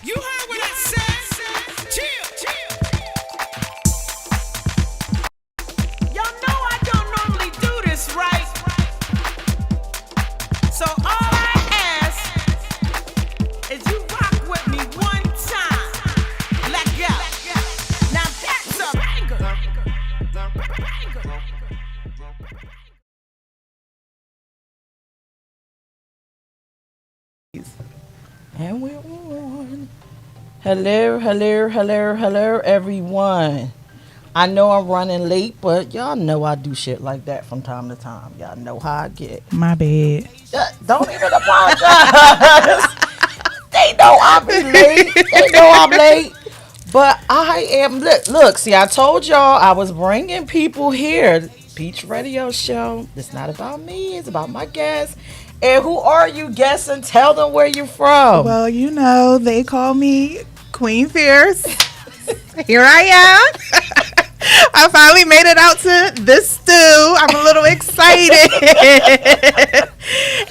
You heard what I said? Chill, chill. Y'all know I don't normally do this, right? So all I ask is you rock with me one time. Let go. Now that's a banger. And we're on. Hello, everyone. I know I'm running late, but y'all know I do shit like that from time to time. Y'all know how I get. My bad. Don't even apologize. They know I'm late. They know I'm late. But I am. Look, see, I told y'all I was bringing people here. Peach Radio Show. It's not about me. It's about my guests. And who are you, guests? And tell them where you're from. Well, you know, they call me Queen Phierce. Here I am. I finally made it out to this stew. I'm a little excited.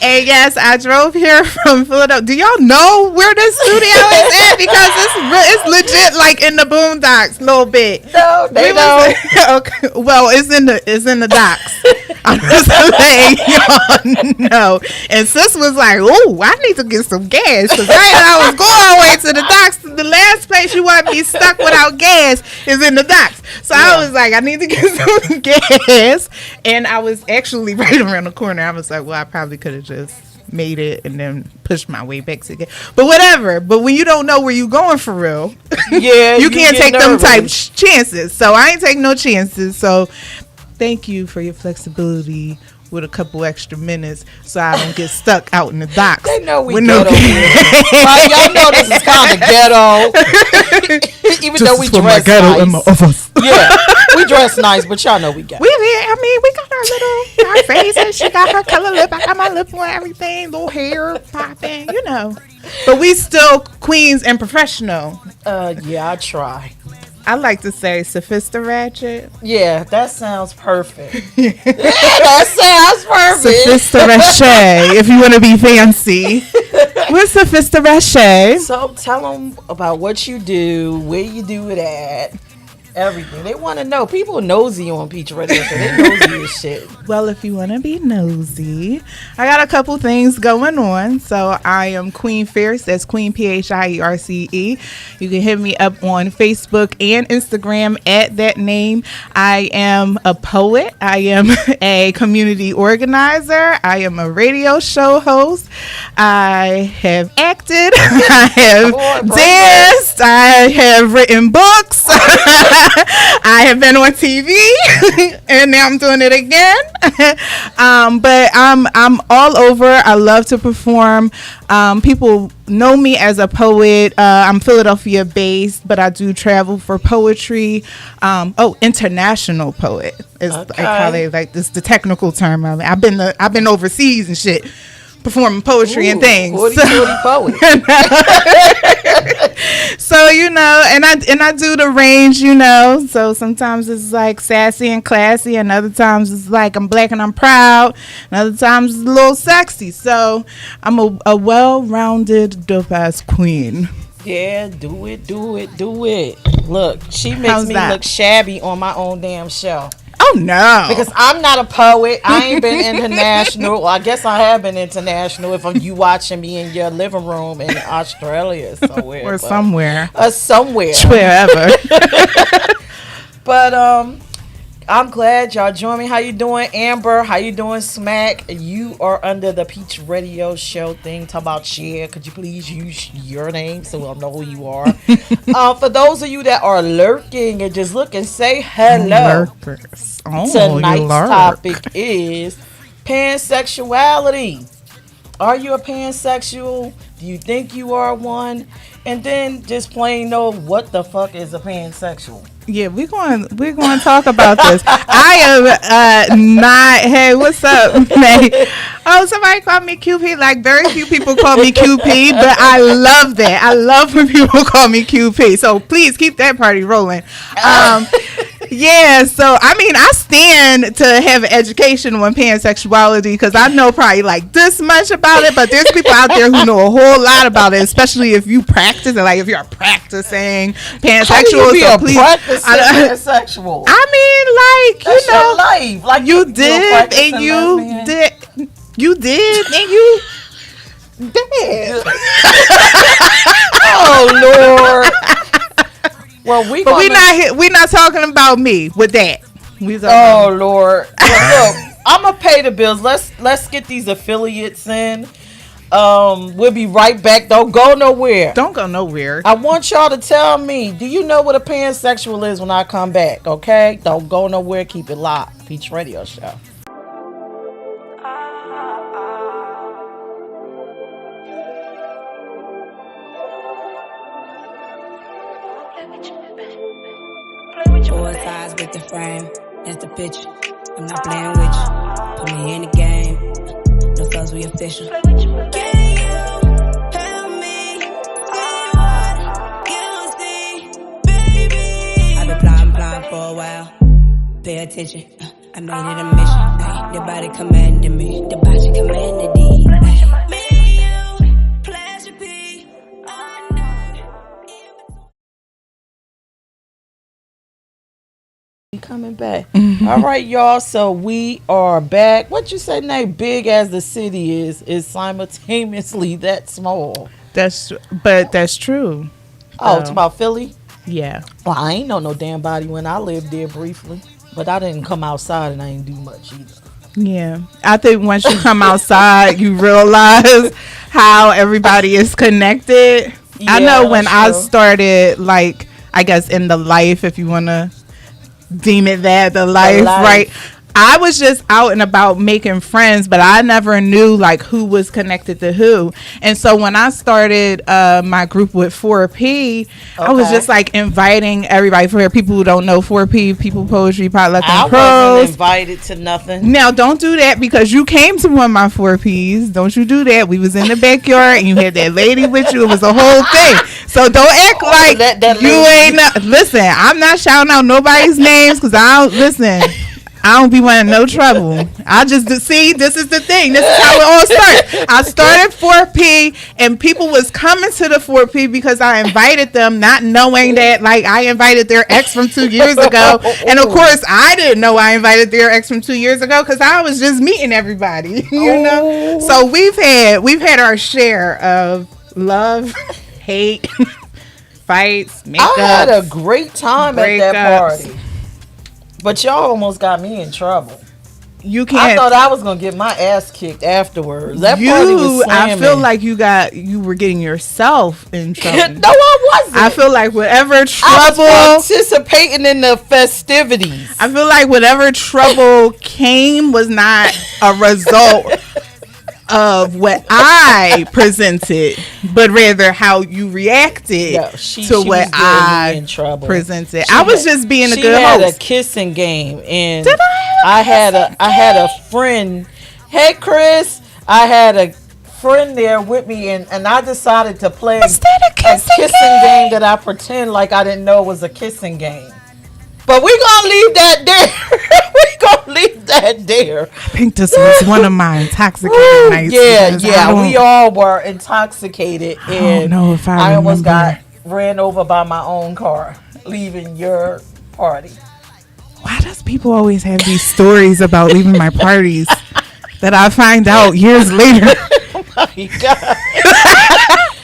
And yes, I drove here from Philadelphia. Do y'all know where this studio is at? Because it's legit like in the boondocks a little bit. No, they don't. Okay. Well, it's in the docks. I'm just letting y'all know. And sis was like, "Oh, I need to get some gas." Because I was going all the way to the docks. The last place you want to be stuck without gas is in the docks. So I was like, I need to get some gas. And I was actually right around the corner. I was like, well, I probably could have just made it and then pushed my way back to get. But whatever. But when you don't know where you going for real, yeah, you can't take nervous. them type chances. So I ain't taking no chances. So thank you for your flexibility with a couple extra minutes so I don't get stuck out in the docks. They know we ghetto here. Right, y'all know this is kind of ghetto. Even though we dress nice. Yeah, we dress nice, but y'all know we ghetto. We got our faces. She got her color lip. I got my lip on, everything. Little hair popping, you know. But we still queens and professional. Yeah, I try. I like to say sophisticated. Yeah, that sounds perfect. Yeah, that sounds perfect. Sophisticated, if you want to be fancy. We're sophisticated. So tell them about what you do, where you do it at, everything. They want to know. People nosy on Peach Radio, so they nosy as shit. Well, if you want to be nosy, I got a couple things going on. So I am Queen Phierce. That's Queen Phierce. You can hit me up on Facebook and Instagram at that name. I am a poet. I am a community organizer. I am a radio show host. I have acted. I have danced. I have written books. I have been on TV and now I'm doing it again. But I'm all over. I love to perform. People know me as a poet. I'm Philadelphia based, but I do travel for poetry. International poet is like how they like this the technical term of it. I've been overseas and shit performing poetry and things. 40 poet. So you know, and I do the range, you know. So sometimes it's like sassy and classy, and other times it's like I'm black and I'm proud, and other times it's a little sexy. So I'm a well-rounded dope ass queen. Yeah, do it. Look, she makes me look shabby on my own damn show. Oh no! Because I'm not a poet. I ain't been international. Well, I guess I have been international. If you watching me in your living room in Australia somewhere, or somewhere, wherever. But I'm glad y'all joined me. How you doing, Amber? How you doing, Smack? You are under the Peach Radio Show thing. Talk about share. Could you please use your name so we'll know who you are? For those of you that are lurking and just look and say hello. Tonight's topic is pansexuality. Are you a pansexual? Do you think you are one? And then just plain know what the fuck is a pansexual. Yeah, we're going to talk about this. I am not. Hey, what's up, man? Oh, somebody called me QP. Like very few people call me QP, but I love that. I love when people call me QP. So please keep that party rolling. Yeah, so I mean, I stand to have an education on pansexuality because I know probably like this much about it, but there's people out there who know a whole lot about it, especially if you practice it, like if you're practicing pansexual. How do you be so a please, practicing pansexual? I mean, like, That's you know, your life. Like you you're did practicing and you lesbian. did, you did and you did. Oh Lord. Well, But we're not talking about me with that. We talking Oh about Lord. Well, look, I'm gonna pay the bills. Let's get these affiliates in. We'll be right back. Don't go nowhere. don't go nowhere. I want y'all to tell me, do you know what a pansexual is when I come back? Okay? Don't go nowhere. Keep it locked. Peach Radio Show. Four sides with the frame, that's the picture. I'm not playing with you. Put me in the game. No fuss, we official. Can you help me see what you see, baby? I've been blind for a while. Pay attention. I made it a mission. Ay, the body commanded me. The body commanded thee. Ay, me and you, pleasure be unknown. Coming back. All right, y'all. So we are back. What you say, name? Big as the city is simultaneously that small. That's true. Oh, it's about Philly. Yeah. Well, I ain't know no damn body when I lived there briefly, but I didn't come outside and I ain't do much either. Yeah. I think once you come outside, you realize how everybody is connected. I Yeah, know when I true. started, like, I guess in the life, if you want to deem it that, the life, right? I was just out and about making friends, but I never knew like who was connected to who. And so when I started my group with 4P, I was just like inviting everybody for people who don't know 4P, People Poetry, Potluck I and wasn't Pros. invited to nothing. Now, don't do that because you came to one of my 4Ps. Don't you do that. We was in the backyard and you had that lady with you. It was a whole thing. So don't act like that you lady. ain't. Listen, I'm not shouting out nobody's names because I don't. Listen, I don't be wanting no trouble. I just see, this is the thing. This is how it all started. I started 4P and people was coming to the 4P because I invited them not knowing that like I invited their ex from 2 years ago. And of course I didn't know I invited their ex from 2 years ago because I was just meeting everybody, you know? So we've had our share of love, hate, fights, makeups. I had a great time at that breakups. party. But y'all almost got me in trouble. You I can't. thought I was gonna get my ass kicked afterwards. That party was I slamming. feel like you were getting yourself in trouble. No, I wasn't. I feel like whatever I trouble, was participating in the festivities. I feel like whatever trouble came was not a result of what I presented, but rather how you reacted Yo, to she what was getting me I in trouble. presented. I was just being a She good had host. a kissing game, and Did I had a friend. Hey, Chris, I had a friend there with me, and I decided to play Was that a kissing game that I pretend like I didn't know was a kissing game. But we're gonna leave that there. We're gonna leave that there. I think this was one of my intoxicating nights. Yeah, because we all were intoxicated, don't and know if I almost got remember. ran over by my own car leaving your party. Why does people always have these stories about leaving my parties that I find out years later? Oh my God.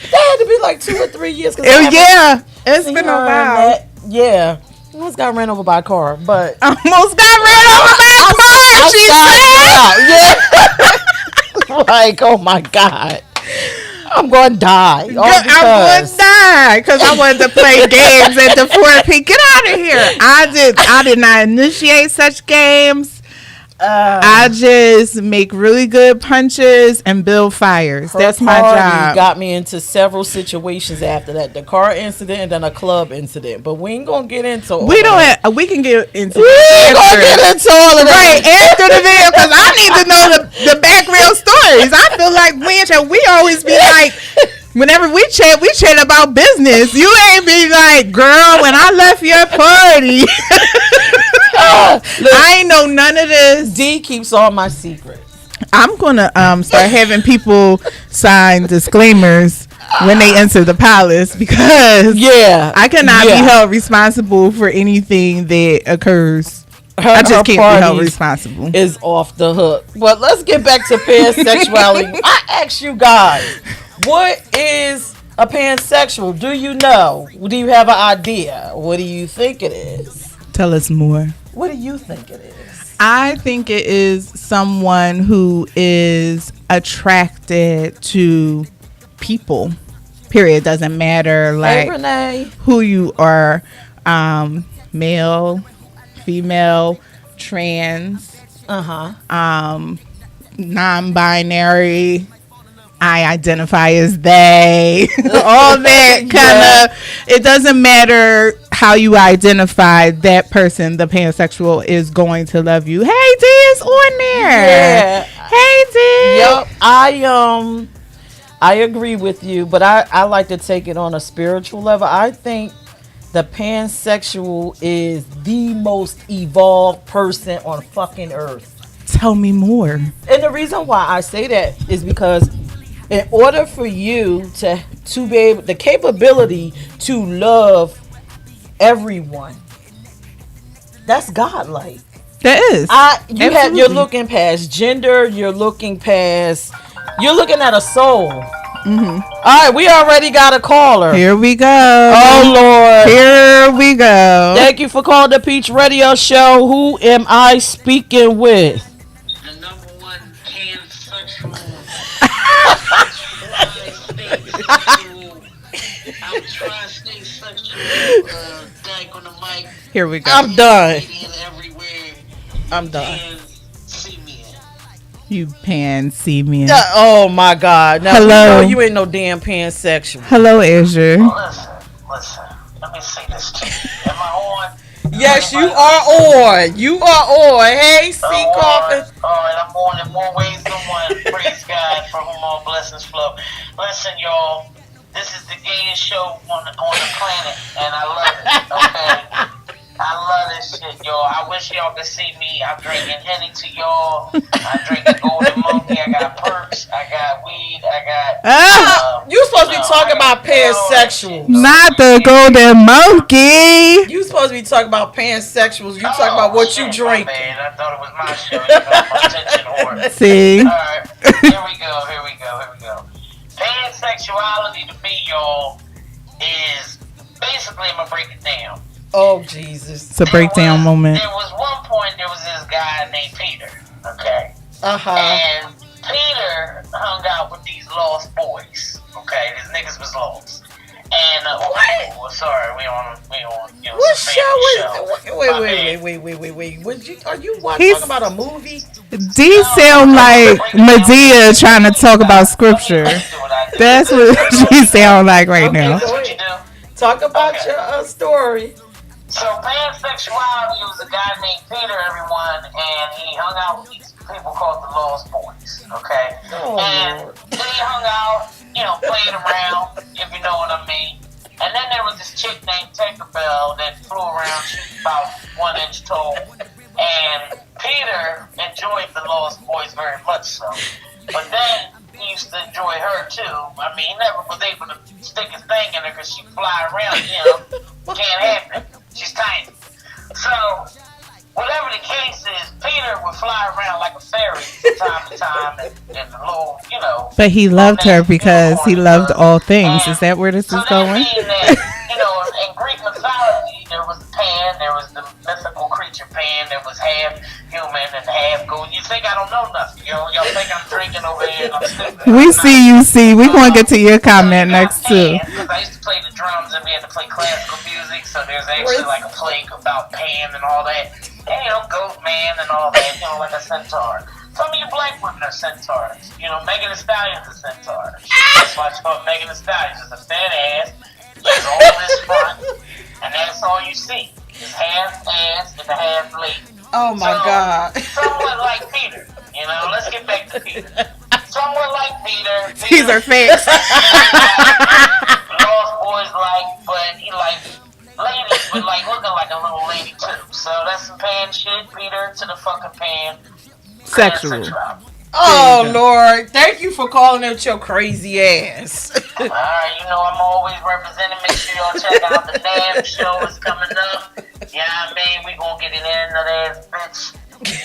That had to be like 2 or 3 years. Yeah, it's been a while. Yeah. Almost got ran over by a car, but Almost got ran over by a car, she said. yeah. Like, oh my God. I'm going to die. I'm going to die because I wanted to play games at the 4P. Get out of here. I did not initiate such games. I just make really good punches and build fires. That's my job. Got me into several situations after that. The car incident and then a club incident. But we ain't going to get into all We that. don't. We can get into. We ain't going to get into all of that. Right after the video because I need to know the background stories. I feel like we always be like, whenever we chat about business. You ain't be like, girl, when I left your party. I ain't know none of this. D keeps all my secrets. I'm gonna start having people sign disclaimers when they enter the palace because I cannot be held responsible for anything that occurs. I just can't be held responsible. Is off the hook. But let's get back to pansexuality. I ask you guys, what is a pansexual? Do you know? Do you have an idea? What do you think it is? Tell us more. What do you think it is? I think it is someone who is attracted to people. Period. Doesn't matter like who you are, male, female, trans, non-binary. I identify as they. All that kind of. It doesn't matter how you identify that person. The pansexual is going to love you. Hey, D is on there. Yeah. Hey, D. Yep. I agree with you, but I like to take it on a spiritual level. I think the pansexual is the most evolved person on fucking earth. Tell me more. And the reason why I say that is because in order for you to be able, the capability to love everyone, that's godlike. That is. You're looking past gender. You're looking at a soul. All right, we already got a caller. Here we go. Oh Lord. Here we go. Thank you for calling the Peach Radio Show. Who am I speaking with? The number one pansexual. I'm trying to stay sexual. Dyke on the mic. Here we go. I'm done. Everywhere. I'm done. You pan-see-me. Oh my God. Now, hello. You ain't no damn pansexual. Hello, Azure. Listen. Let me say this to you. Am I on? Yes, you are on. You are on. Hey, C. Coffin. All right, I'm on in more ways than one. Praise God for whom all blessings flow. Listen, y'all. This is the gayest show on the planet, and I love it. Okay. I love this shit, y'all. I wish y'all could see me. I'm drinking Henny to y'all. I'm drinking Golden Monkey. I got perks. I got weed. I got. You supposed to be talking about pansexuals. Not the Golden Monkey. You supposed to be talking about pansexuals. You talking about what you drink. Man, I thought it was my show. You got my attention whore. See. All right. Here we go. Pansexuality to me, y'all, is basically, I'm going to break it down. Oh, Jesus. It's a breakdown moment. There was one point, there was this guy named Peter, okay? Uh-huh. And Peter hung out with these lost boys, okay? These niggas was lost. And, sorry, we on what show is Wait. Are you talking about a movie? D sound like Medea trying to talk about scripture. That's what she sound like right now. That's what you do. Talk about your story. So pansexuality was a guy named Peter, everyone, and he hung out with these people called the Lost Boys, okay? And they hung out, playing around, if you know what I mean. And then there was this chick named Tinkerbell that flew around, she was about 1 inch tall. And Peter enjoyed the Lost Boys very much so. But then he used to enjoy her too. I mean, he never was able to stick his thing in her because she'd fly around, Can't happen. She's tiny. So, whatever the case is, Peter would fly around like a fairy from time to time and the little, But he loved her because he loved all things. Is that where this is going? That mean that, in Greek mythology, there was Pan, there was the mythical creature Pan, there was half human and half goat. You think I don't know nothing, Y'all think I'm drinking over here and I'm stupid. We see. We're going to get to your comment next, too. Because I used to play the drums and we had to play classical music, so there's actually like a plague about Pan and all that. Goat man and all that, like a centaur. Some of you black women are centaurs. Megan Thee Stallion's a centaur. That's why it's called Megan Thee Stallion. She's a fat ass. She's all this front. And that's all you see. It's half ass and a half leg. Oh my God. Somewhat like Peter. Let's get back to Peter. Somewhat like Peter. These are facts. Lost Boys but he like ladies, but like looking like a little lady too. So that's some pan shit. Peter to the fucking pan. Sexual. Pansexuality. Oh Lord, thank you for calling out your crazy ass. Alright, you know I'm always representing. Make sure y'all check out the NAB show. It's coming up. Yeah, I mean, we gonna get it in that ass, bitch.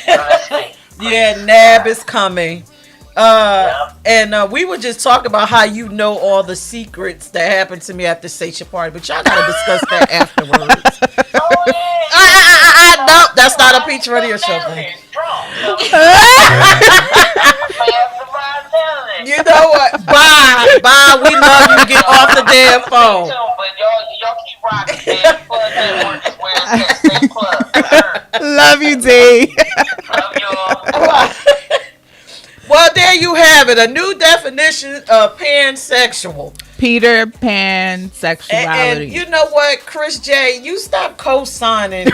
So that's me. Yeah, NAB is coming. And we were just talking about how you know all the secrets that happened to me at the Station party, but y'all gotta discuss that afterwards. Oh, yeah. No, that's not a Peach Radio show thing. You know what? Bye. We love you. Get off the damn phone. But y'all keep rocking, man. Plug that work is where it's at. Stay plugged. Love you, D. Love y'all. Well, there you have it. A new definition of pansexual. Peter Pan sexuality. And you know what, Chris J, you stop co-signing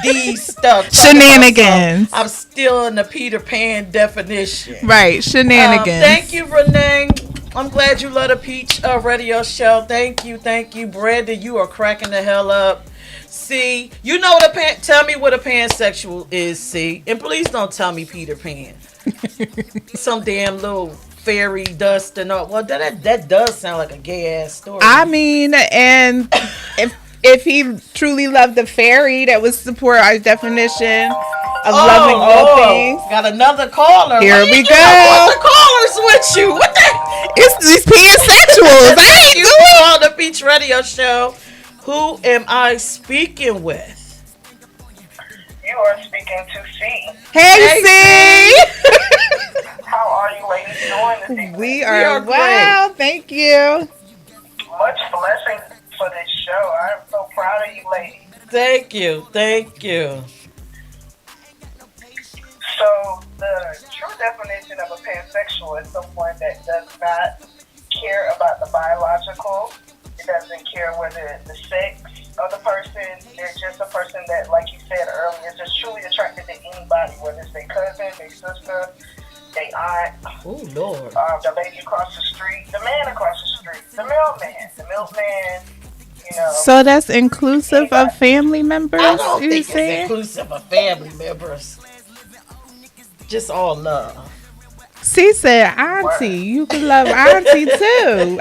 these stuff. Shenanigans. I'm still in the Peter Pan definition. Right, shenanigans. Thank you, Renee. I'm glad you love the Peach Radio Show. Thank you. Brandon, you are cracking the hell up. See, you know what tell me what a pansexual is, see. And please don't tell me Peter Pan. Some damn little fairy dust and all. Well, that does sound like a gay ass story. I mean, and if he truly loved the fairy, that would support our definition of loving all things. Got another caller. Here we go. What the callers with you? What the? It's these pansexuals. I ain't doing on the Peach Radio Show. Who am I speaking with? You are speaking to C. Hey, C. How are you ladies doing this evening? We are well, thank you. Much blessing for this show. I'm so proud of you ladies. Thank you. So, the true definition of a pansexual is someone that does not care about the biological. It doesn't care whether the sex of the person. They're just a person that, like you said earlier, is just truly attracted to anybody, whether it's their cousin, their sister, their aunt, oh Lord, the lady across the street, the man across the street, the mailman, the milkman. You know. So that's inclusive of family members. I don't think it's saying? inclusive of family members. Just all love. She said, "Auntie, you can love Auntie too."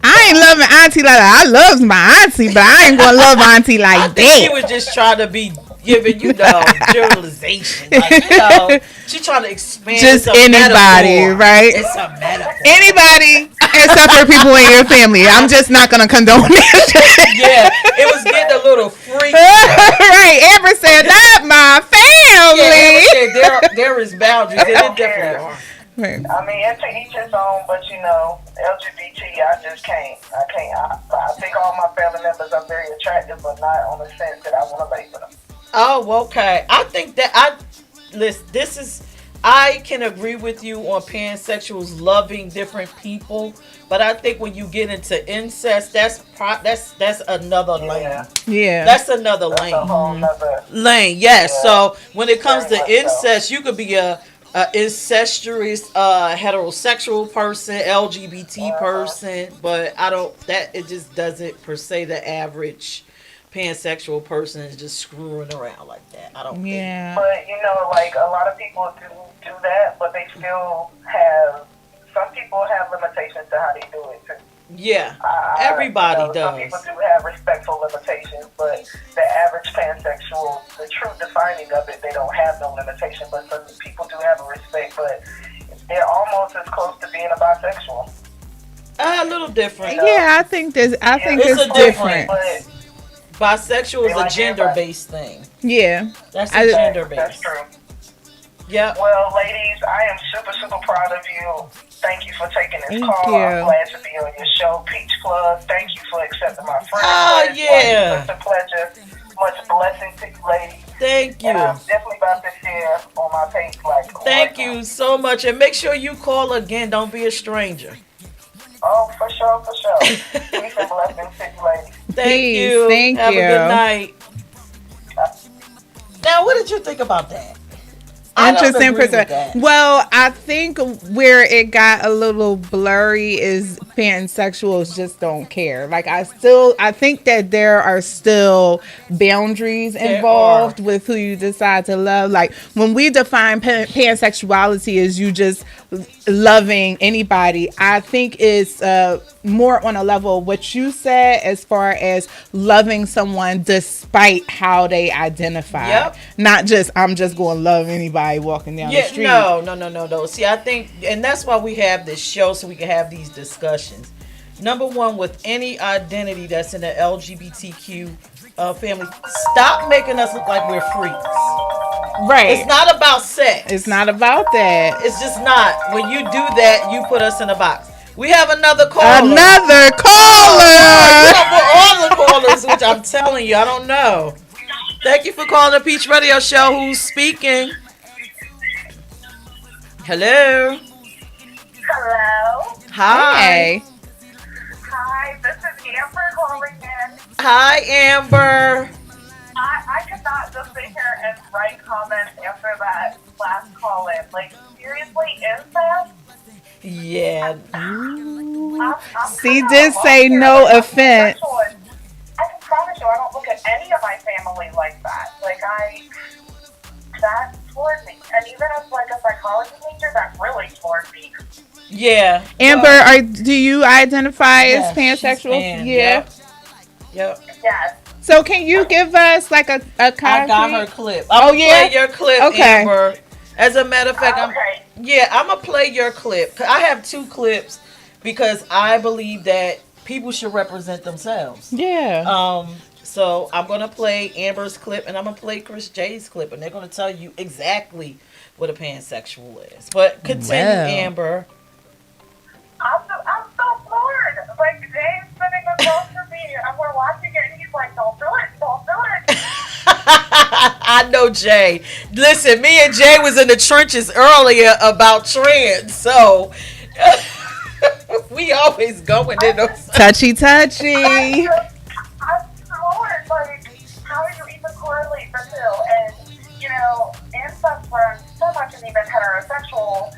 I ain't loving Auntie like that. I love my Auntie, but I ain't gonna love Auntie like that. She was just trying to be giving, generalization. Like, she trying to expand. Just anybody, right? It's a metaphor. Anybody except for people in your family. I'm just not gonna condone that. Yeah, it was getting a little freaky. Right? Amber said, "Not my family." Yeah, there is boundaries, and it definitely are. Right. I mean, it's to each his own, but you know, LGBT, I just can't. I think all my family members are very attractive, but not on the sense that I want to lay with them. Oh, okay. I think that I can agree with you on pansexuals loving different people, but I think when you get into incest, that's another lane. Yeah. That's another lane. A whole nother Lane, yes. Yeah. So when it comes to incest, you could be a incestuous heterosexual person, LGBT person, but it just doesn't per se the average pansexual person is just screwing around like that. I don't think. But you know, like a lot of people do that, but they still have, some people have limitations to how they do it too. Yeah, everybody does. Some people do have respectful limitations, but the average pansexual, the true defining of it, they don't have no limitation. But some people do have a respect, but they're almost as close to being a bisexual. A little different. You know? Yeah, I think it's a different. But bisexual is a gender-based thing. Yeah, that's a gender-based. That's true. Yeah. Well, ladies, I am super, super proud of you. Thank you for taking this call. Thank you. I'm glad to be on your show, Peach Plug. Thank you for accepting my friend. Oh, yeah. It's a pleasure. Much blessing to you, ladies. Thank you. And I'm definitely about to share on my page. Thank you so much. And make sure you call again. Don't be a stranger. Oh, for sure, for sure. Peace and blessings to you, ladies. Thank you. Thank Have you. a good night. Now, what did you think about that? Interesting perspective. Well, I think where it got a little blurry is pansexuals just don't care. Like I think that there are still boundaries involved with who you decide to love. Like when we define pansexuality as you just loving anybody, I think it's more on a level of what you said as far as loving someone despite how they identify. Yep. Not just I'm just going to love anybody walking down the street. No. See, I think, and that's why we have this show, so we can have these discussions. Number one, with any identity that's in the LGBTQ family, stop making us look like we're freaks. Right. It's not about sex. It's not about that. It's just not. When you do that, you put us in a box. We have another caller. Another caller. All the callers, which I'm telling you, I don't know. Thank you for calling the Peach Radio Show. Who's speaking? Hello. Hello. Hi. Hi, this is Amber calling in. Hi, Amber. I could not just sit here and write comments after that last call in. Like, seriously, incest? Yeah. She did say no offense. I can promise you, I don't look at any of my family like that. Like, that floored me. And even as, like, a psychology major, that really floored me. Yeah. Amber, do you identify as pansexual? Yeah. Yep. Yes. So can you give us like a copy? I got her clip. I'm gonna play your clip, Amber. As a matter of fact, I'm gonna play your clip. I have two clips because I believe that people should represent themselves. Yeah. So I'm gonna play Amber's clip and I'm gonna play Chris J's clip, and they're gonna tell you exactly what a pansexual is. But continue, Amber. I'm so floored. Like, Jay's sitting across from me and we're watching it and he's like, don't do it. I know Jay. Listen, me and Jay was in the trenches earlier about trans, so we always going in those touchy. I'm floored. Like, how do you even correlate the two? And, you know, ancestors run so much and even heterosexual.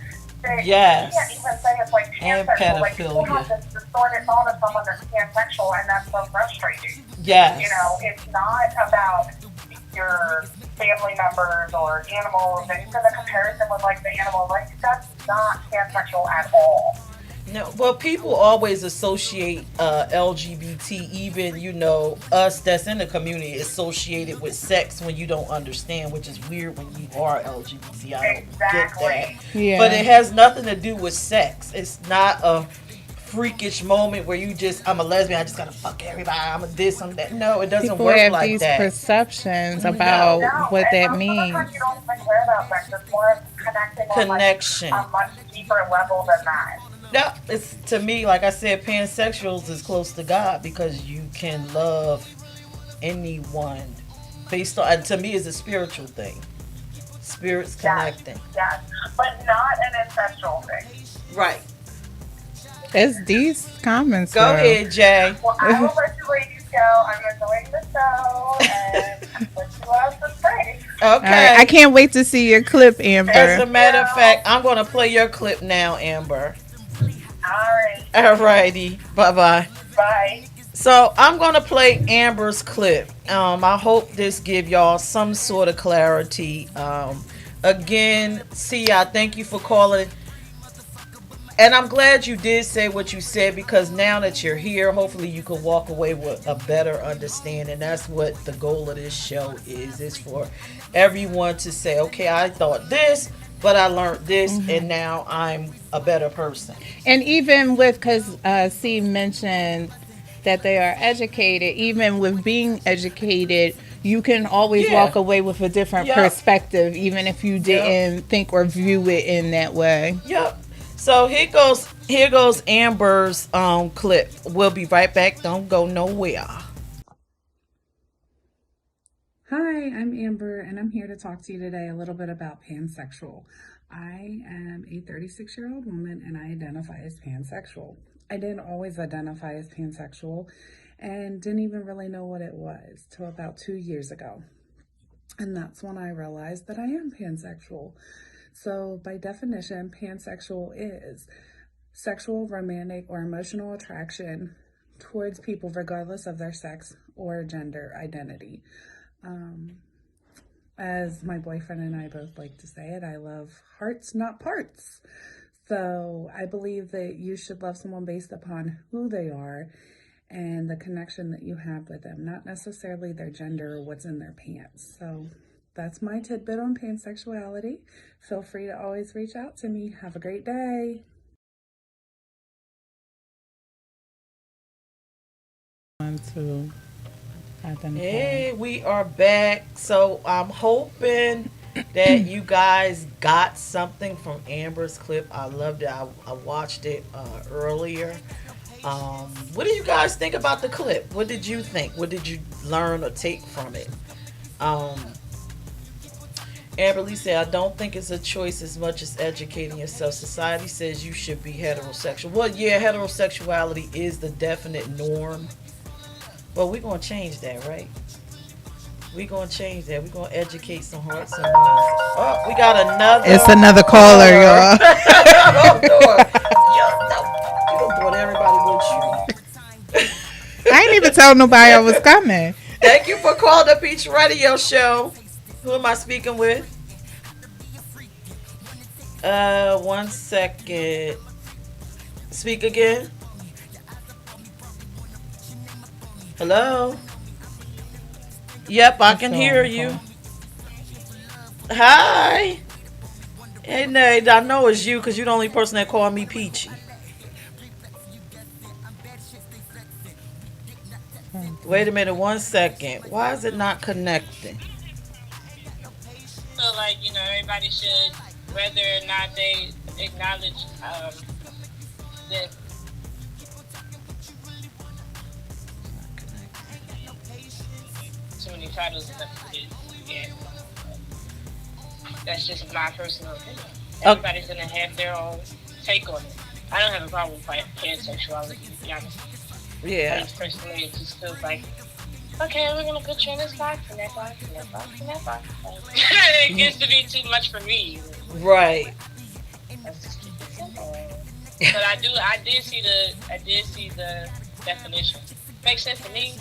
Yes. You can't even say it's like pansexual. Like, people have this distorted thought of someone that's pansexual, and that's so frustrating. Yes. You know, it's not about your family members or animals, and even the comparison with, like, the animal, like, that's not pansexual at all. No, well, people always associate LGBT, even, you know, us that's in the community, associated with sex when you don't understand, which is weird when you are LGBT. I don't get that. Yeah. But it has nothing to do with sex. It's not a freakish moment where you just, I'm a lesbian, I just gotta fuck everybody, I'm a this, I'm that. No, it doesn't People work have like these that. perceptions about what that means. Sometimes you don't even care about sex. It's more of connecting on, like, a much deeper level than that. No, it's, to me, like I said, pansexuals is close to God because you can love anyone based on, and to me, it's a spiritual thing. Spirits connecting. Yes, but not an ancestral thing. Right. It's these comments. Go ahead, Jay. Well, I will let you ladies go. I'm enjoying the show and what you have to say. Okay. I can't wait to see your clip, Amber. As a matter of fact, I'm going to play your clip now, Amber. Alrighty. Bye-bye. Bye. So I'm going to play Amber's clip. I hope this give y'all some sort of clarity. Again, I thank you for calling. And I'm glad you did say what you said, because now that you're here, hopefully you can walk away with a better understanding. That's what the goal of this show is for everyone to say, okay, I thought this, but I learned this, and now I'm a better person. And even with, because C mentioned that they are educated, even with being educated, you can always walk away with a different perspective, even if you didn't think or view it in that way. Yep. So here goes Amber's clip. We'll be right back. Don't go nowhere. Hi, I'm Amber, and I'm here to talk to you today a little bit about pansexual. I am a 36-year-old woman, and I identify as pansexual. I didn't always identify as pansexual and didn't even really know what it was till about 2 years ago. And that's when I realized that I am pansexual. So by definition, pansexual is sexual, romantic, or emotional attraction towards people regardless of their sex or gender identity. As my boyfriend and I both like to say it, I love hearts, not parts. So I believe that you should love someone based upon who they are and the connection that you have with them, not necessarily their gender or what's in their pants. So that's my tidbit on pansexuality. Feel free to always reach out to me. Have a great day. To identify. Hey, we are back. So I'm hoping that you guys got something from Amber's clip. I loved it. I watched it earlier. What do you guys think about the clip? What did you think? What did you learn or take from it? Amber Lee said, I don't think it's a choice as much as educating yourself. Society says you should be heterosexual. Well, yeah, heterosexuality is the definite norm. But we're going to change that, right? We're going to change that. We're going to educate some hearts and minds. Oh, we got another. It's another caller, y'all. You done brought everybody with you. I ain't even tell nobody I was coming. Thank you for calling the Peach Radio Show. Who am I speaking with? 1 second. Speak again. Hello? Yep, I can hear you. Hi. Hey, Nate, I know it's you because you're the only person that called me Peachy. Wait a minute, 1 second. Why is it not connecting? So, like, everybody should, whether or not they acknowledge that. Too many titles and stuff. Yeah. That's just my personal opinion. Everybody's gonna have their own take on it. I don't have a problem with pansexuality, to be honest. Yeah. I just personally, it just feels like, okay, we're gonna put you in this box, and that box, and that box, and that box. It gets to be too much for me. Right. Let's just keep it simple. But I did see the definition. Makes sense to me.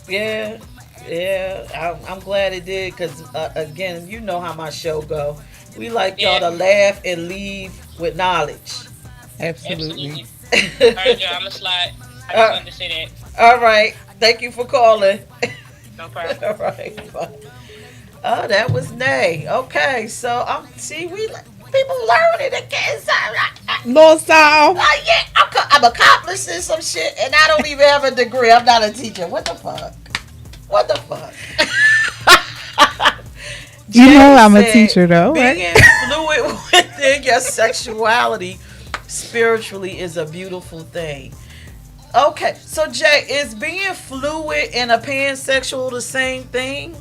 Yeah. I'm glad it did because, again, you know how my show go. We like y'all to laugh and leave with knowledge. Absolutely. All right, y'all, I'm a slide. I just wanted to say that. All right. Thank you for calling. No problem. All right. Bye. Oh, that was Nay. Okay, so people learning again. Little Sal. Yeah, I'm accomplishing some shit, and I don't even have a degree. I'm not a teacher. What the fuck? You know I'm a teacher, though, right? Being fluid within your sexuality spiritually is a beautiful thing. Okay, so Jay, is being fluid and a pansexual the same thing?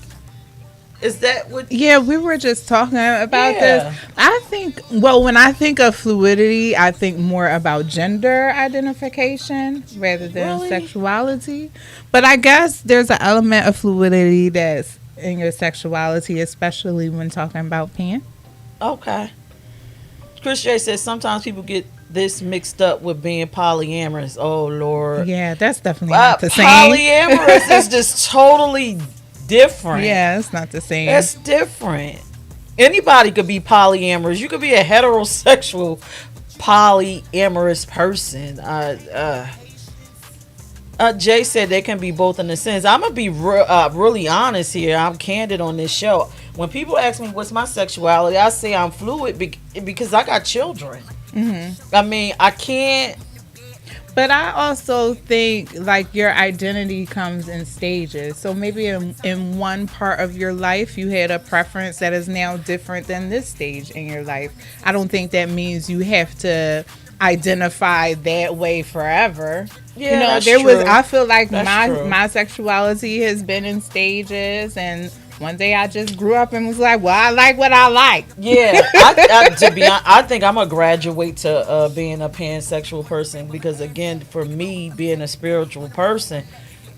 Is that what? Yeah, we were just talking about this. I think, when I think of fluidity, I think more about gender identification rather than sexuality. But I guess there's an element of fluidity that's in your sexuality, especially when talking about pan. Okay. Chris J says sometimes people get this mixed up with being polyamorous. Oh, Lord. Yeah, that's definitely not the same. Polyamorous is just totally different. Yeah, it's not the same. It's different. Anybody could be polyamorous. You could be a heterosexual polyamorous person. Jay said they can be both in a sense. I'm gonna be really honest here. I'm candid on this show. When people ask me what's my sexuality, I say I'm fluid because I got children. Mm-hmm. I mean, I can't. But I also think like your identity comes in stages. So maybe in one part of your life you had a preference that is now different than this stage in your life. I don't think that means you have to identify that way forever. Yeah, I feel like that's my sexuality has been in stages, and one day I just grew up and was like, well, I like what I like. Yeah, to be honest, I think I'm gonna graduate to being a pansexual person because, again, for me, being a spiritual person,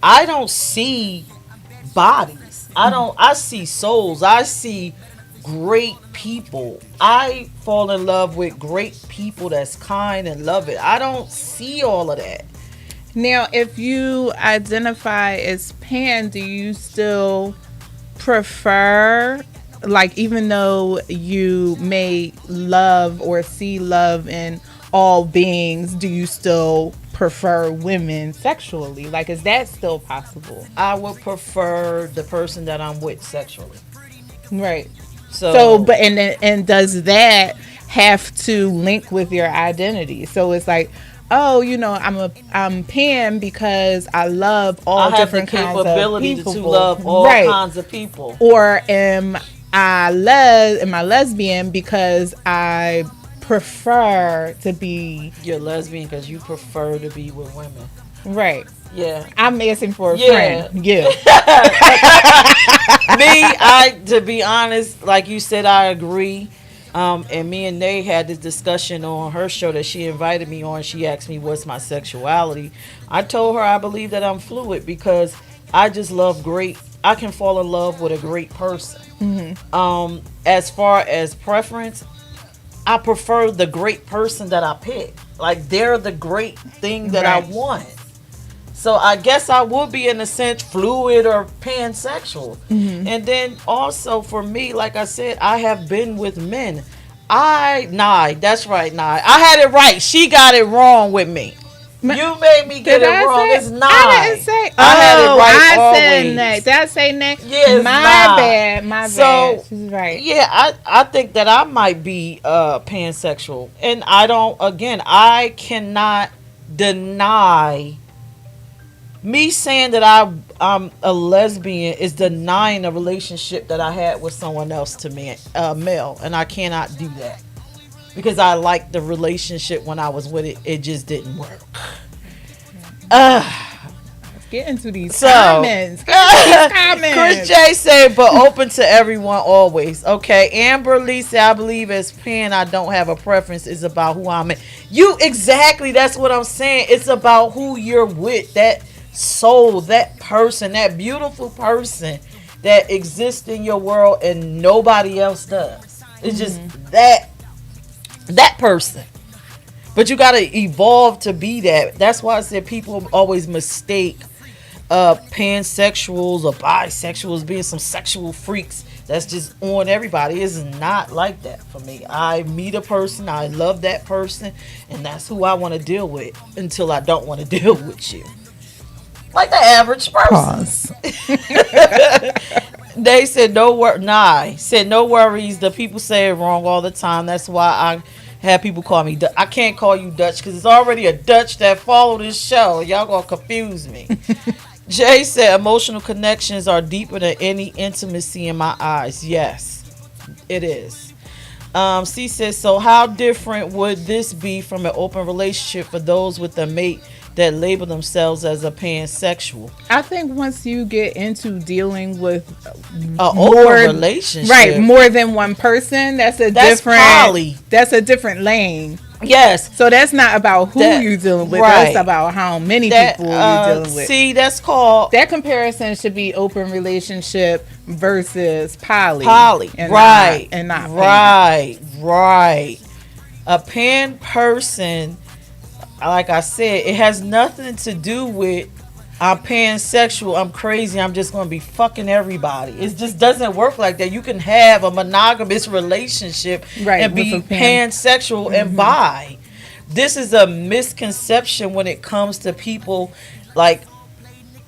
I don't see bodies. I see souls. I see great people. I fall in love with great people that's kind and love it. I don't see all of that. Now, if you identify as pan, do you still prefer, like, even though you may love or see love in all beings, do you still prefer women sexually? Like, is that still possible? I would prefer the person that I'm with sexually. Right. So but and does that have to link with your identity? So it's like, oh, you know, I'm pan because I love all different kinds of people. I have the capability to love all kinds of people. Or am I lesbian because I prefer to be... You're lesbian because you prefer to be with women. Right. Yeah. I'm asking for a friend. Yeah. To be honest, like you said, I agree. And me and Nay had this discussion on her show that she invited me on. She asked me what's my sexuality. I told her I believe that I'm fluid because I just love I can fall in love with a great person. Mm-hmm. As far as preference, I prefer the great person that I pick. Like, they're the great thing that I want. So I guess I would be, in a sense, fluid or pansexual. Mm-hmm. And then also for me, like I said, I have been with men. That's right, Nye. I had it right. She got it wrong with me. You made me get it wrong. It's Nye. I didn't say. I had it right I always. said next. Did I say next? Yeah, my bad. My bad. She's right. Yeah, I think that I might be pansexual. And I cannot deny... Me saying that I'm a lesbian is denying a relationship that I had with someone else to me, male, and I cannot do that because I liked the relationship when I was with it. It just didn't work. Get into these comments. Chris J said, but open to everyone always. Okay, Amber Lee said, I believe as pan, I don't have a preference. It's about who I'm in. Exactly. That's what I'm saying. It's about who you're with. That soul, that person, that beautiful person that exists in your world and nobody else does. It's just that person. But you got to evolve to be that. That's why I said people always mistake pansexuals or bisexuals being some sexual freaks that's just on everybody. It's not like that for me. I meet a person, I love that person, and that's who I want to deal with until I don't want to deal with you. Like the average person. They said no worries. The people say it wrong all the time. That's why I have people call me I can't call you Dutch because it's already a Dutch that follow this show. Y'all gonna confuse me. Jay said emotional connections are deeper than any intimacy in my eyes. Yes, it is. C says, so how different would this be from an open relationship for those with a mate that label themselves as a pansexual? I think once you get into dealing with an open relationship, right, more than one person, that's a different lane. Yes. So that's not about who you're dealing with. Right. That's about how many people you're dealing with. See, that's called... That comparison should be open relationship versus poly. Right. Not Right. A pan person, like I said, it has nothing to do with I'm pansexual, I'm crazy, I'm just going to be fucking everybody. It just doesn't work like that. You can have a monogamous relationship and be pansexual and bi. This is a misconception when it comes to people like,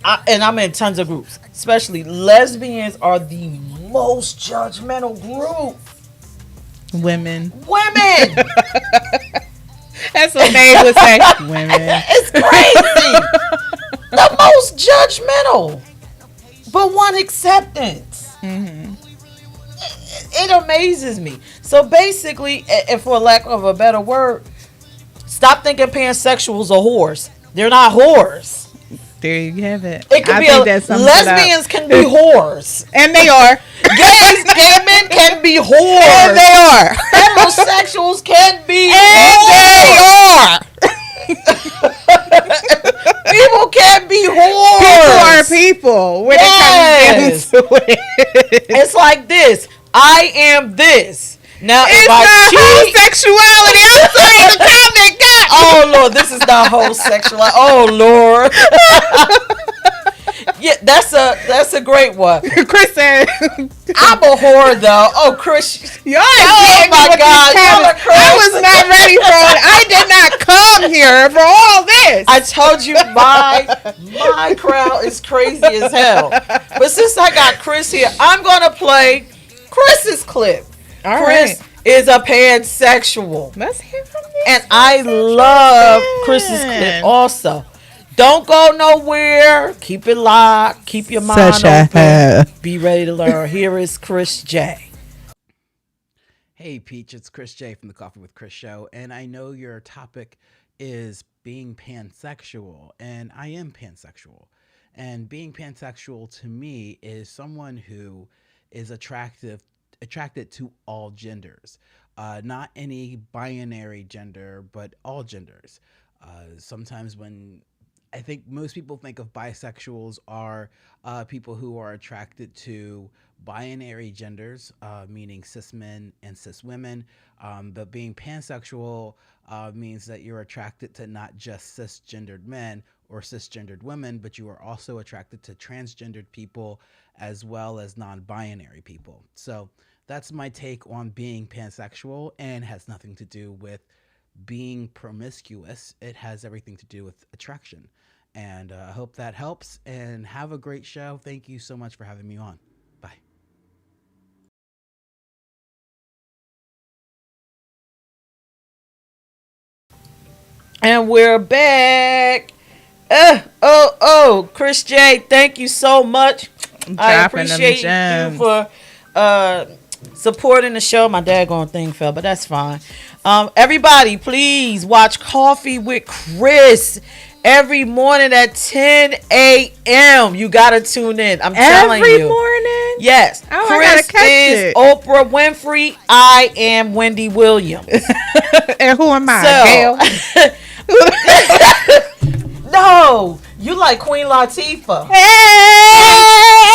and I'm in tons of groups, especially lesbians are the most judgmental group. Women. That's what they would say. Women. It's crazy. The most judgmental, but one acceptance. Mm-hmm. It amazes me. So basically, and for lack of a better word, stop thinking pansexuals are whores. They're not whores. There you have it. It can lesbians can be whores, and they are. Gay men can be whores, and they are. Heterosexuals can be, and they are. People can be whores. People are people when it comes down to it. It's like this. I am this. Now, It's if I not cheat, homosexuality. I'm sorry, the comment got me. oh Lord, this is not homosexual. Oh Lord. Yeah, that's a great one. Chris said, I'm a whore though. Oh, Chris. y'all Oh my God, y'all are crazy. I was not ready for it. I did not come here for all this. I told you my crowd is crazy as hell. But since I got Chris here, I'm gonna play Chris's clip. All Chris right. is a pansexual. Let's hear from this. And I love Chris's clip also. Don't go nowhere. Keep it locked. Keep your mind open. Be ready to learn. Here is Chris J. Hey Peach, it's Chris J from the Coffee with Chris show, and I know your topic is being pansexual, and I am pansexual. And being pansexual to me is someone who is attracted to all genders, not any binary gender, but all genders. Sometimes when I think most people think of bisexuals are people who are attracted to binary genders, meaning cis men and cis women. But being pansexual means that you're attracted to not just cisgendered men or cisgendered women, but you are also attracted to transgendered people as well as non-binary people. So that's my take on being pansexual, and has nothing to do with being promiscuous. It has everything to do with attraction. And I hope that helps, and have a great show. Thank you so much for having me on. Bye. And we're back. Chris J, thank you so much. I appreciate you for supporting the show. My daggone thing fell, but that's fine. Everybody, please watch Coffee with Chris every morning at 10 a.m. You gotta tune in. I'm telling you. Every morning? Yes. Oh, Chris is Oprah Winfrey. I am Wendy Williams. And who am I? No, you like Queen Latifah. Hey!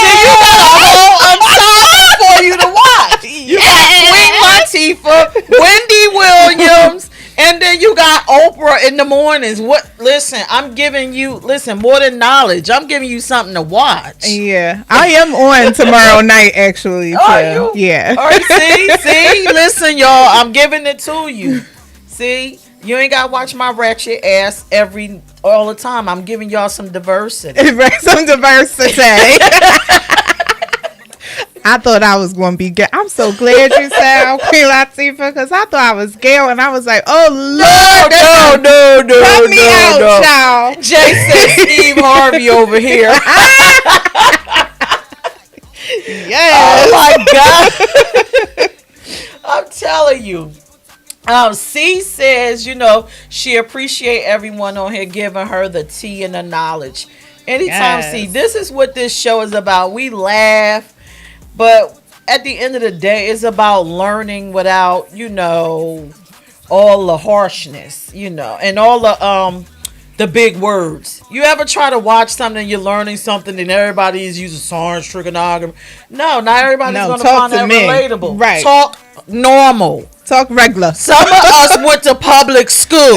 See, you got a whole ensemble for you to watch. You got Queen Latifah, Wendy Williams, and then you got Oprah in the mornings. Listen, I'm giving you, more than knowledge. I'm giving you something to watch. Yeah, I am on tomorrow night, actually. Are you? Yeah. All right, see? Listen, y'all, I'm giving it to you. See? You ain't got to watch my ratchet ass all the time. I'm giving y'all some diversity. Some diversity. I thought I was going to be gay. I'm so glad you said Queen Latifah, because I thought I was gay, and I was like, oh, Lord. No. Cut me out, child. Jay said Steve Harvey over here. Yes. Oh, my God. I'm telling you. C says, she appreciate everyone on here giving her the tea and the knowledge. Anytime, Yes. C, this is what this show is about. We laugh, but at the end of the day, it's about learning without, all the harshness, and all the big words. You ever try to watch something and you're learning something and everybody is using science, trigonometry? No, not everybody's going to find that relatable. Right. Talk normal. Talk regular. Some of us went to public school.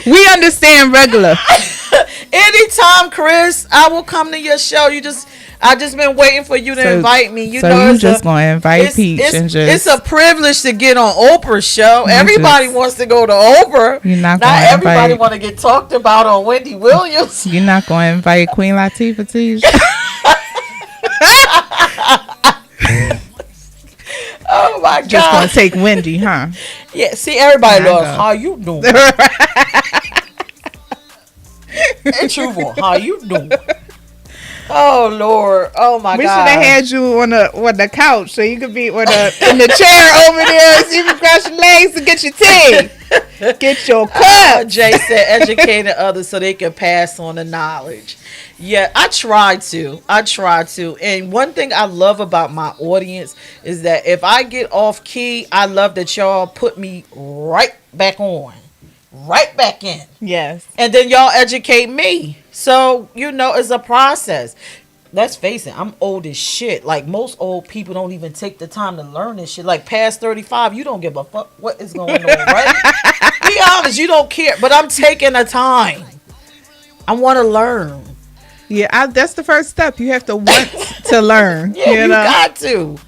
We understand regular. Anytime, Chris, I will come to your show. I just been waiting for you to invite me. You just gonna invite Peach and just. It's a privilege to get on Oprah's show. Everybody wants to go to Oprah. You're not everybody want to get talked about on Wendy Williams. You're not gonna invite Queen Latifah to you. Oh my God! Just gonna take Wendy, huh? Yeah. See, everybody knows how you doing. Hey, True, how you doing? Oh Lord! Oh my God! We should have had you on the couch so you could be in the chair over there, so you can cross your legs and get your tea, get your cup. Jay said, educating others so they can pass on the knowledge. Yeah, I try to. And one thing I love about my audience is that if I get off key, I love that y'all put me right back on, right back in. Yes. And then y'all educate me. So, it's a process. let's face it, I'm old as shit. Like, most old people don't even take the time to learn this shit. Like, past 35, you don't give a fuck what is going on, right? Be honest, you don't care. But I'm taking the time. I want to learn. Yeah, that's the first step. You have to want to learn. Yeah, you got to.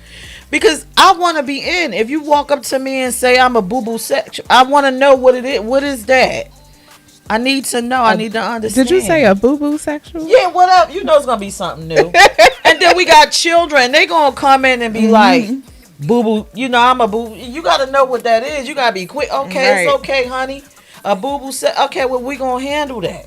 Because I want to be in. If you walk up to me and say I'm a boo-boo sexual, I want to know what it is. What is that? I need to know. I need to understand. Did you say a boo-boo sexual? Yeah, what up? You know it's going to be something new. And then we got children. They going to come in and be like, boo-boo, you know, I'm a boo. You got to know what that is. You got to be quick. Okay, Right. It's okay, honey. A boo-boo okay, well, we going to handle that.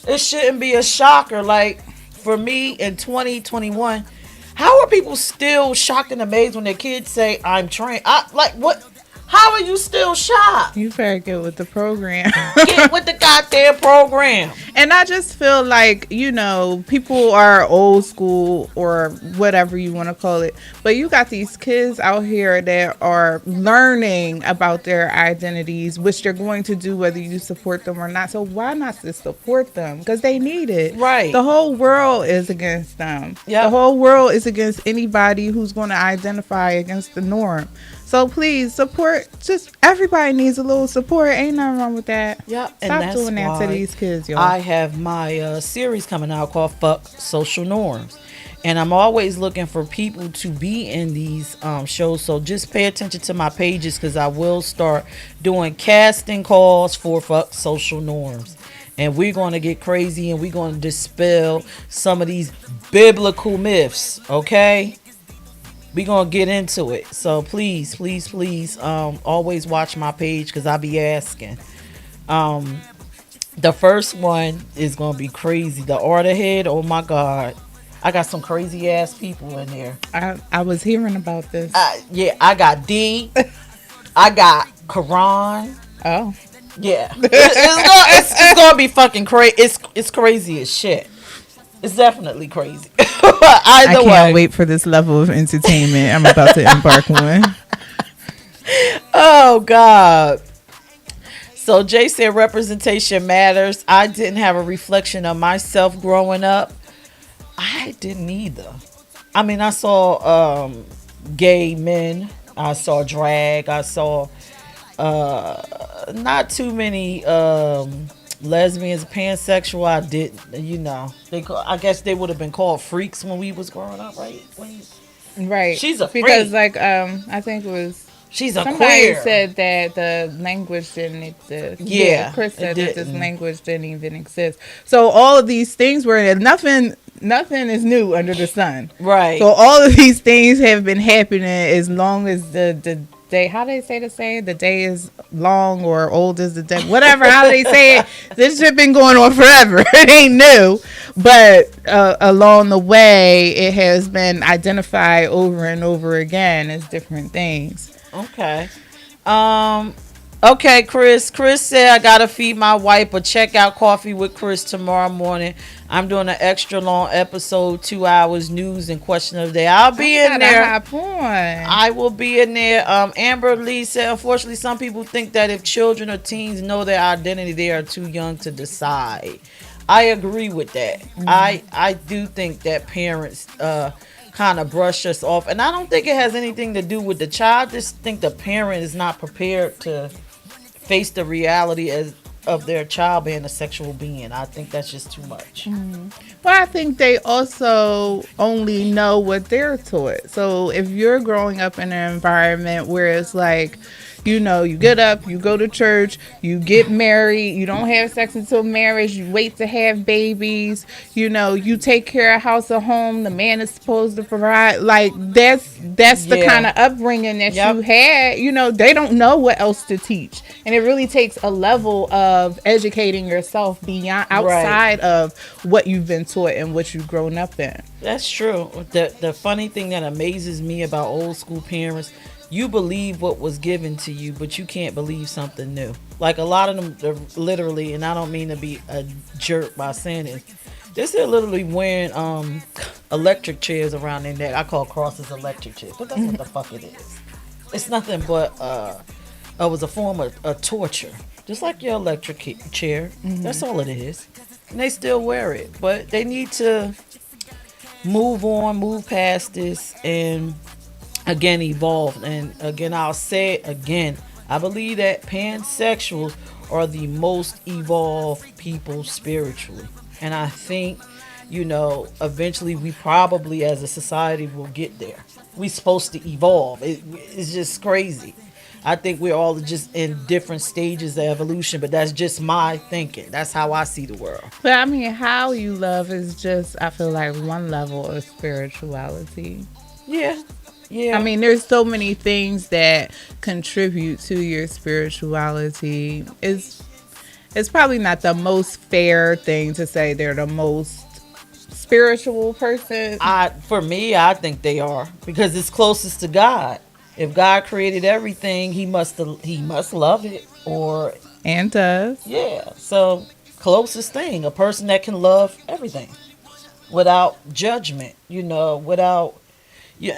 It shouldn't be a shocker. Like, for me in 2021, how are people still shocked and amazed when their kids say, I'm trained? Like, what? How are you still shocked? You better get with the program. Get with the goddamn program. And I just feel like, you know, people are old school or whatever you want to call it. But you got these kids out here that are learning about their identities, which they're going to do whether you support them or not. So why not just support them? Because they need it. Right. The whole world is against them. Yep. The whole world is against anybody who's going to identify against the norm. So please support. Just everybody needs a little support. Ain't nothing wrong with that. Yep. Stop doing that to these kids, y'all. I have my series coming out called Fuck Social Norms. And I'm always looking for people to be in these shows. So just pay attention to my pages, because I will start doing casting calls for Fuck Social Norms. And we're going to get crazy and we're going to dispel some of these biblical myths. Okay? We're going to get into it. So please, please, please always watch my page, because I'll be asking. The first one is going to be crazy. The order head, oh my God. I got some crazy ass people in there. I was hearing about this. Yeah, I got D. I got Quran. Oh. Yeah. It's going to be fucking crazy. It's crazy as shit. It's definitely crazy. I can't wait for this level of entertainment I'm about to embark on. Oh, God. So Jay said representation matters. I didn't have a reflection of myself growing up. I didn't either. I mean, I saw gay men. I saw drag. I saw not too many lesbians, pansexual. I didn't, you know. I guess they would have been called freaks when we was growing up, right? Right. She's a freak. Because, like, I think it was... She's a somebody queer. said that the language didn't exist. Yeah, Chris said that this language didn't even exist. So all of these things were there. Nothing is new under the sun. Right. So all of these things have been happening as long as the day. How do they say the saying? The day is long or old as the day. Whatever. How do they say it? This shit been going on forever. It ain't new. But along the way, it has been identified over and over again as different things. Okay. Okay, Chris. Chris said I gotta feed my wife, but check out Coffee with Chris tomorrow morning. I'm doing an extra long episode, 2 hours, news and question of the day. I'll be in there. Hop on. I will be in there. Amber Lee said, unfortunately, some people think that if children or teens know their identity, they are too young to decide. I agree with that. Mm-hmm. I do think that parents kind of brush us off, and I don't think it has anything to do with the child. I just think the parent is not prepared to face the reality of their child being a sexual being. I think that's just too much. Mm-hmm. Well, I think they also only know what they're taught. So if you're growing up in an environment where it's like, you know, you get up, you go to church, you get married, you don't have sex until marriage, you wait to have babies, you know, you take care of house or home, the man is supposed to provide. Like, that's the kind of upbringing that you had. You know, they don't know what else to teach. And it really takes a level of educating yourself beyond, outside of what you've been taught and what you've grown up in. That's true. The funny thing that amazes me about old school parents, you believe what was given to you, but you can't believe something new. Like, a lot of them, they're literally, and I don't mean to be a jerk by saying this, they're literally wearing electric chairs around their neck. I call crosses electric chairs, but that's what the fuck it is. It's nothing but it was a form of torture, just like your electric chair. Mm-hmm. That's all it is, and they still wear it. But they need to move on, move past this, and again evolve. And again, I'll say it again. I believe that pansexuals are the most evolved people spiritually. And I think, eventually we probably as a society will get there. We're supposed to evolve. It's just crazy. I think we're all just in different stages of evolution, but that's just my thinking. That's how I see the world. But I mean, how you love is just, I feel like, one level of spirituality. Yeah. Yeah. I mean, there's so many things that contribute to your spirituality. It's probably not the most fair thing to say they're the most spiritual person. For me, I think they are, because it's closest to God. If God created everything, he must love it, and does. Yeah. So closest thing, a person that can love everything without judgment, without,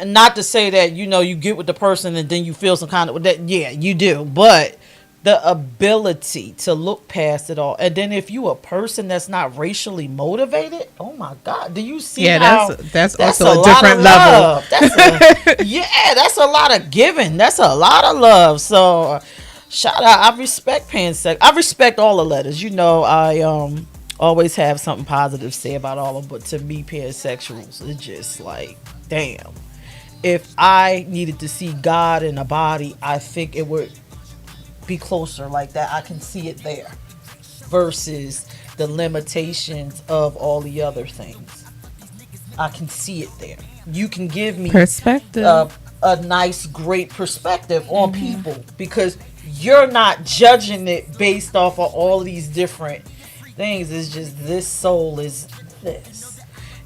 not to say that, you get with the person and then you feel some kind of that. Yeah, you do. But the ability to look past it all. And then if you a person that's not racially motivated, oh my God, do you see how that's also a different level. That's a lot of giving. That's a lot of love. So shout out. I respect pansexual. I respect all the letters. I always have something positive to say about all of them. But to me, pansexuals, it's just like, damn. If I needed to see God in a body, I think it would be closer like that. I can see it there versus the limitations of all the other things. I can see it there. You can give me perspective, a nice, great perspective on people, because you're not judging it based off of all these different things. It's just this soul is this,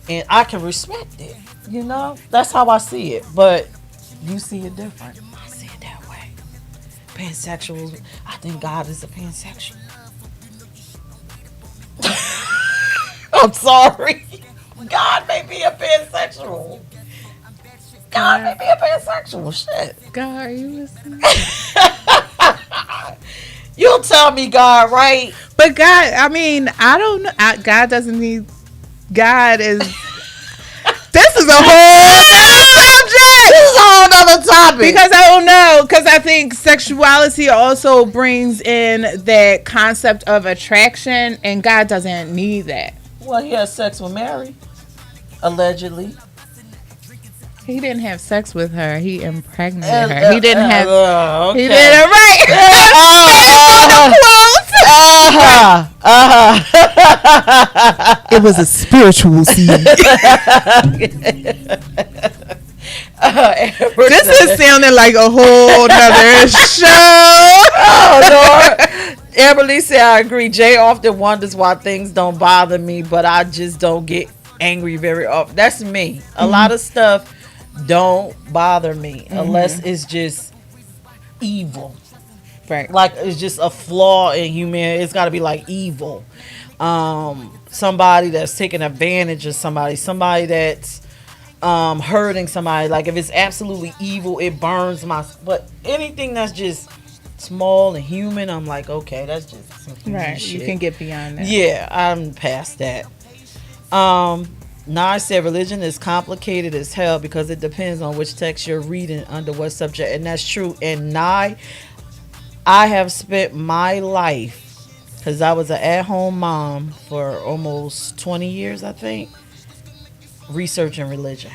and I can respect it. That's how I see it. But you see it different. I see it that way. Pansexuals, I think God is a pansexual. I'm sorry. God may be a pansexual. God may be a pansexual. Shit. God, are you listening? You'll tell me, God, right? But God, I mean, I don't know. God doesn't need. God is. This is a whole subject. This is a whole other topic. Because I don't know. Because I think sexuality also brings in that concept of attraction, and God doesn't need that. Well, he had sex with Mary, allegedly. He didn't have sex with her. He impregnated her. He didn't have. Okay. He did it right. It was a spiritual seed. This is sounding like a whole nother show. Oh, Lord. Amberly said, I agree. Jay often wonders why things don't bother me, but I just don't get angry very often. That's me. A lot of stuff don't bother me unless it's just evil. Right. Like it's just a flaw in humanity. It's got to be like evil. Somebody that's taking advantage of somebody that's hurting somebody. Like if it's absolutely evil, it burns but anything that's just small and human, I'm like, okay, that's just some right. shit. You can get beyond that. Yeah, I'm past that. Now I said religion is complicated as hell because it depends on which text you're reading under what subject, and that's true. And I have spent my life, because I was an at-home mom for almost 20 years, I think, researching religion.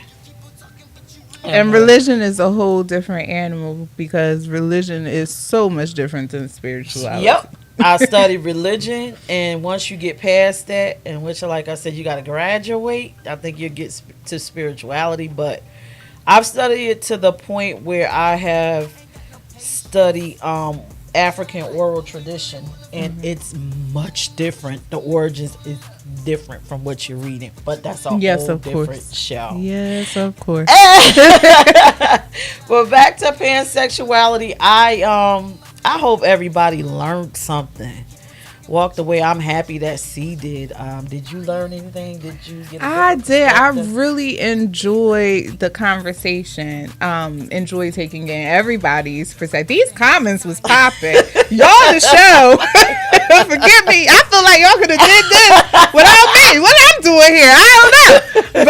And religion is a whole different animal because religion is so much different than spirituality. Yep. I studied religion, and once you get past that, and which, like I said, you got to graduate, I think you'll get to spirituality. But I've studied it to the point where I have studied African oral tradition, and it's much different. The origins is different from what you're reading, but that's a whole different show. Yes, of course. Well, back to pansexuality. I hope everybody learned something. Walked away. I'm happy that C did. Did you learn anything? Did you get? I did. I really enjoyed the conversation. Enjoyed taking in everybody's perspective. These comments was popping. Y'all the show. Forgive me. I feel like y'all could have did this without me. What I'm doing here, I don't know.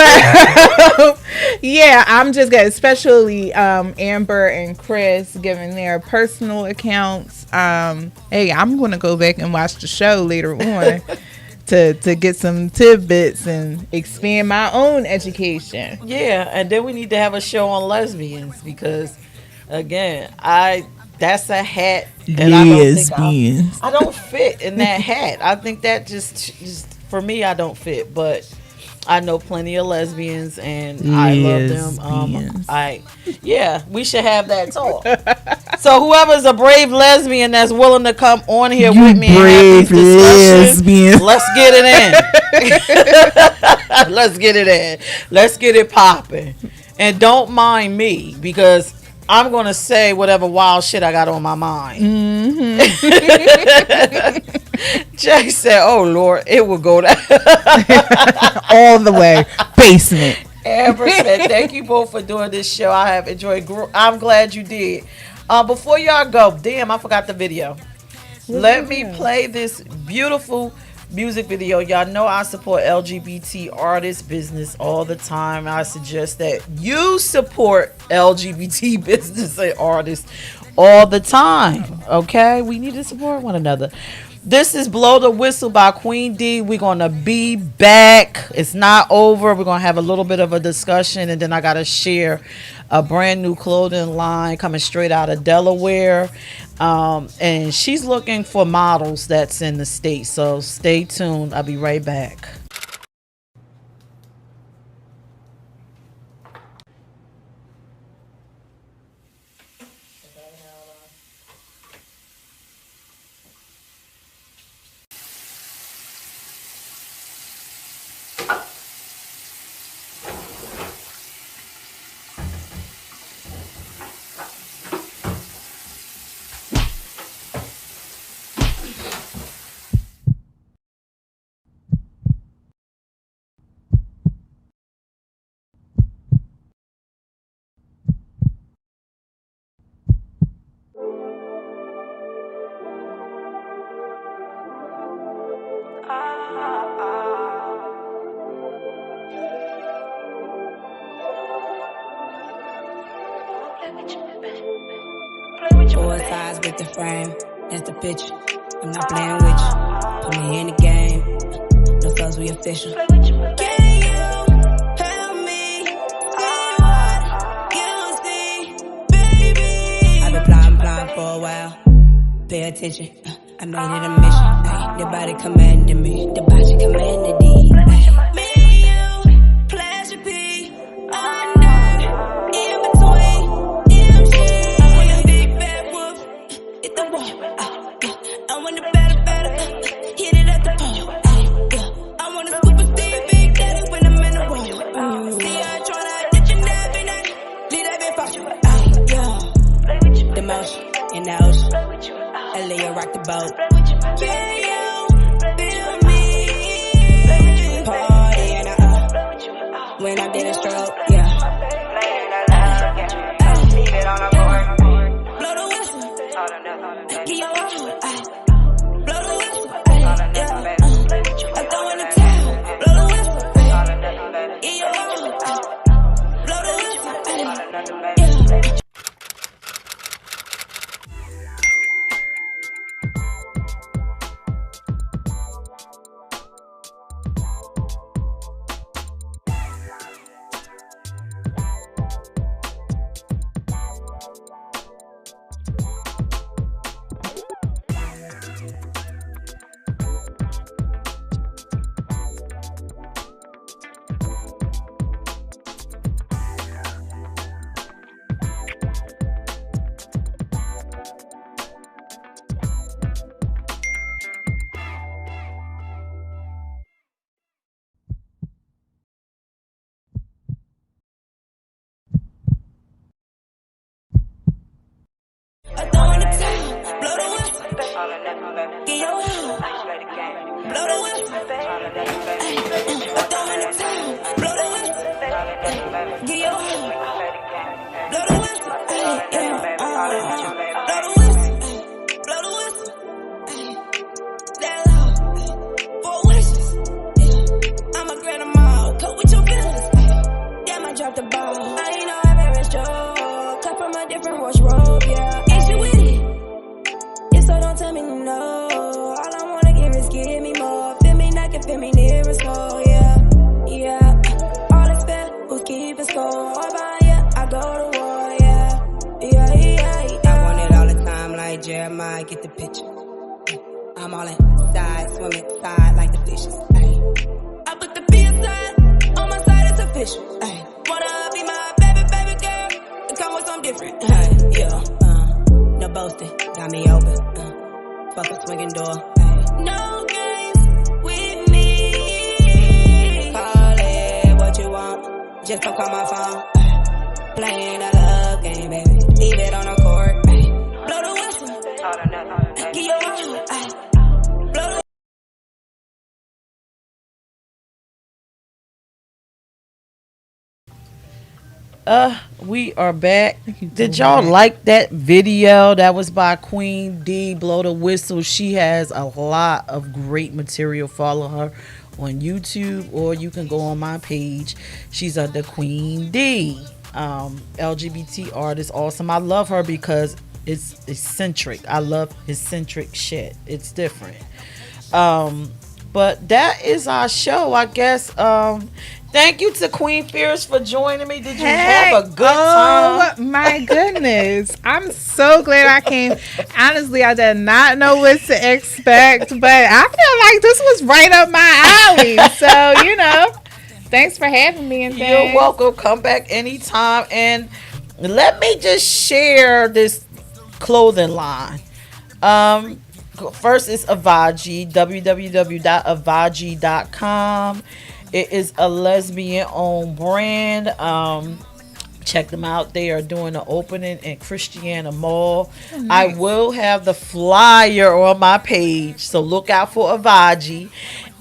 yeah, I'm just good, especially Amber and Chris giving their personal accounts. Hey, I'm going to go back and watch the show later on to get some tidbits and expand my own education. Yeah, and then we need to have a show on lesbians because, again, that's a hat, and I don't fit in that hat. I think that just for me, I don't fit, but I know plenty of lesbians, and I love them. We should have that talk. So whoever's a brave lesbian that's willing to come on here with me and have these discussions, let's get it in. Let's get it in. Let's get it popping. And don't mind me because I'm going to say whatever wild shit I got on my mind. Jay said, oh, Lord, it will go down. All the way. Basement. Amber said, thank you both for doing this show. I have enjoyed. I'm glad you did. Before y'all go, damn, I forgot the video. Let me play this beautiful music video. Y'all know I support LGBT artists business all the time. I suggest that you support LGBT business and artists all the time. Okay, we need to support one another. This is Blow the Whistle by Queen D. We're gonna be back. It's not over. We're gonna have a little bit of a discussion, and then I gotta share a brand new clothing line coming straight out of Delaware. And she's looking for models that's in the state. So stay tuned. I'll be right back. Four sides with the frame, that's the picture. I'm not playing with you. Put me in the game. No fuss, we official. Can you help me see what you see, baby? I've been plotting for a while. Pay attention. I made it a mission. Ay, the body commanded me. The body commanded me. Me and you, pleasure P. Under, in between, EMC. I want a big bad wolf. Hit the wall. I want the better. Hit it at the pole. I want to scoop a deep big daddy when I'm in the wall. See, I tryna get you napping. Leave that bit for you. The motion in the ocean. LA rock the boat. Can you feel me? Party and when I did a stroke, yeah. Leave it on the board. Blow the whistle. Get your own. Blow the whistle. Yeah. I'm throwing the towel. Blow the whistle. Get your own. Blow the whistle. Yeah. Get your own. Blow the whistle. I'm throwing the towel. Blow the whistle. Get your own. Blow the whistle. Blow the whistle. Blow the whistle. That loud. 4 wishes. I'ma grant them all. Cope with your feelings. Damn, I dropped the ball. feel me near and slow, yeah, yeah. All expect who's keeping score, but yeah, I go to war, yeah, yeah, yeah, yeah. I want it all the time like Jeremiah, get the picture. I'm all inside, swimming side like the fishes, ayy. I put the Phierce side on my side, it's official, ayy. Wanna be my baby girl, and come with something different, ayy, yeah, no boasting, got me open, fuck a swinging door, ayy. No games with me, call it what you want, just don't call my phone, ayy. Playing a love game, baby, leave it on the court, ayy. Blow the whistle, give your heart, ayy. We are back. Did y'all like that video? That was by Queen D, Blow the Whistle. She has a lot of great material. Follow her on YouTube, or you can go on my page. She's under Queen D. LGBT artist, awesome. I love her because it's eccentric. I love eccentric shit. It's different. But that is our show, I guess. Thank you to Queen Phierce for joining me. Did you have a good time? Oh my goodness. I'm so glad I came. Honestly, I did not know what to expect, but I feel like this was right up my alley. So, thanks for having me. And you're welcome. Come back anytime. And let me just share this clothing line. First is Avaji, www.avaji.com. It is a lesbian-owned brand. Check them out. They are doing an opening in Christiana Mall. Oh, nice. I will have the flyer on my page, so look out for Avaji.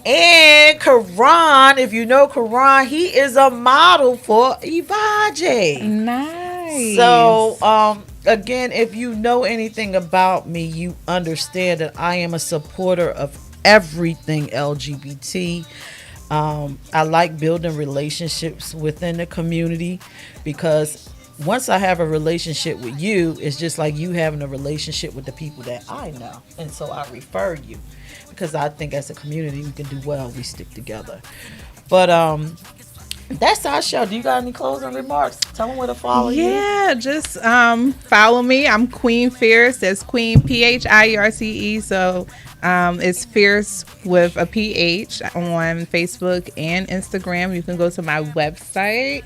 And Karan, if you know Karan, he is a model for Avaji. Nice. So, again, if you know anything about me, you understand that I am a supporter of everything LGBT. I like building relationships within the community, because once I have a relationship with you, it's just like you having a relationship with the people that I know. And so I refer you, because I think as a community we can do well. We stick together. But that's our show. Do you got any closing remarks? Tell them where to follow you. Yeah, just follow me. I'm Queen Phierce. That's Queen Phierce. So it's Phierce with a PH on Facebook and Instagram. You can go to my website,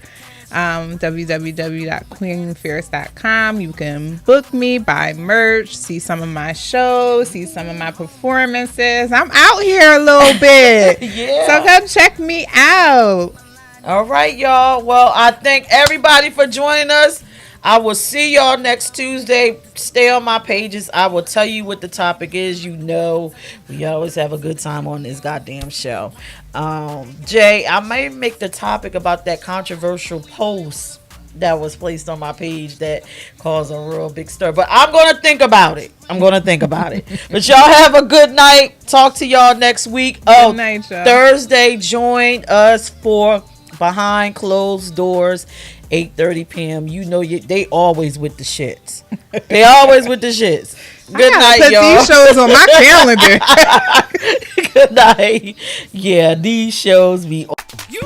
www.queenphierce.com. You can book me, buy merch, see some of my shows, see some of my performances. I'm out here a little bit. Yeah. So come check me out. All right, y'all. Well, I thank everybody for joining us. I will see y'all next Tuesday. Stay on my pages. I will tell you what the topic is. We always have a good time on this goddamn show. Jay, I may make the topic about that controversial post that was placed on my page that caused a real big stir. But I'm going to think about it. But y'all have a good night. Talk to y'all next week. Good night, y'all. Thursday, join us for Behind Closed Doors, 8:30 p.m. They always with the shits. Good night, put y'all. These shows on my calendar. Good night. Yeah, these shows be. You